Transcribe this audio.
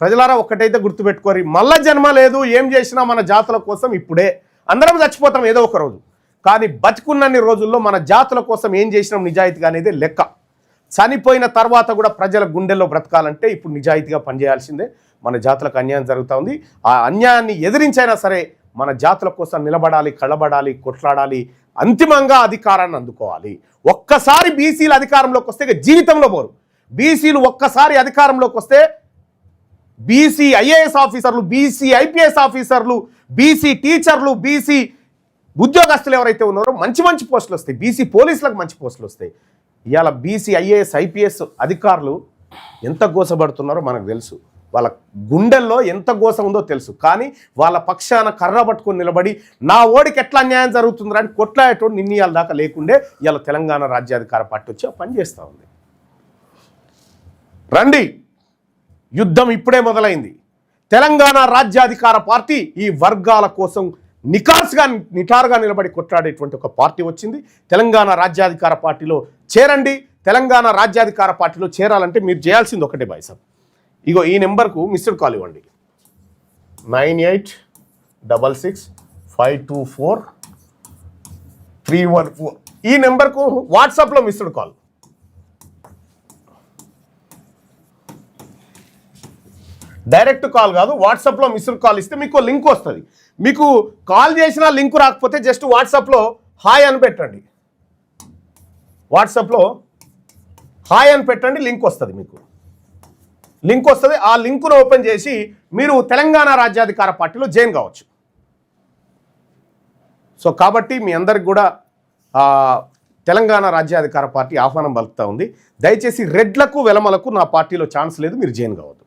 ప్రజలారా ఒక్కటైతే గుర్తుపెట్టుకోరి, మళ్ళా జన్మ లేదు. ఏం చేసినా మన జాతుల కోసం ఇప్పుడే. అందరం చచ్చిపోతాం ఏదో ఒక రోజు, కానీ బతికున్నన్ని రోజుల్లో మన జాతుల కోసం ఏం చేసినాం నిజాయితీగా అనేది లెక్క. చనిపోయిన తర్వాత కూడా ప్రజల గుండెల్లో బ్రతకాలంటే ఇప్పుడు నిజాయితీగా పనిచేయాల్సిందే. మన జాతులకు అన్యాయం జరుగుతూ ఉంది. ఆ అన్యాయాన్ని ఎదిరించైనా సరే మన జాతుల కోసం నిలబడాలి, కళ్ళబడాలి, కొట్లాడాలి, అంతిమంగా అధికారాన్ని అందుకోవాలి. ఒక్కసారి బీసీలు అధికారంలోకి వస్తే జీవితంలో పోరు. బీసీలు ఒక్కసారి అధికారంలోకి వస్తే బీసీ ఐఏఎస్ ఆఫీసర్లు, బీసీ ఐపీఎస్ ఆఫీసర్లు, బీసీ టీచర్లు, బీసీ ఉద్యోగస్తులు ఎవరైతే ఉన్నారో మంచి మంచి పోస్టులు వస్తాయి. బీసీ పోలీసులకు మంచి పోస్టులు వస్తాయి. ఇవాళ బీసీ ఐఏఎస్ ఐపీఎస్ అధికారులు ఎంత గోసపడుతున్నారో మనకు తెలుసు. వాళ్ళ గుండెల్లో ఎంత గోస ఉందో తెలుసు. కానీ వాళ్ళ పక్షాన కర్ర పట్టుకొని నిలబడి నా ఓడికి ఎట్లా అన్యాయం జరుగుతుందిరా అని కొట్లాడేటోడు నిన్నయాల దాకా లేకుండే ఇవాళ తెలంగాణ రాజ్యాధికార పార్టీ వచ్చి పని చేస్తూ ఉంది. రండి, యుద్ధం ఇప్పుడే మొదలైంది. తెలంగాణ రాజ్యాధికార పార్టీ ఈ వర్గాల కోసం నిటారుగా నిలబడి కొట్లాడేటువంటి ఒక పార్టీ వచ్చింది. తెలంగాణ రాజ్యాధికార పార్టీలో చేరండి. తెలంగాణ రాజ్యాధికార పార్టీలో చేరాలంటే మీరు చేయాల్సింది ఒకటే బాయ్సాబ్. ఇగో ఈ నెంబర్కు మిస్డ్ కాల్ ఇవ్వండి. 9866524314. ఈ నెంబర్కు వాట్సాప్లో మిస్డ్ కాల్. డైరెక్ట్ కాల్ కాదు, వాట్సాప్లో మిస్డ్ కాల్ ఇస్తే మీకు లింక్ వస్తుంది. మీకు కాల్ చేసిన లింక్ రాకపోతే జస్ట్ వాట్సాప్లో హాయ్ అని పెట్టండి. వాట్సాప్లో హాయ్ అని పెట్టండి, లింక్ వస్తుంది. మీకు లింక్ వస్తుంది. ఆ లింకును ఓపెన్ చేసి మీరు తెలంగాణ రాజ్యాధికార పార్టీలో జాయిన్ కావచ్చు. సో కాబట్టి మీ అందరికి కూడా తెలంగాణ రాజ్యాధికార పార్టీ ఆహ్వానం పలుకుతూ ఉంది. దయచేసి రెడ్లకు వెలమలకు నా పార్టీలో ఛాన్స్ లేదు, మీరు జాయిన్ కావద్దు.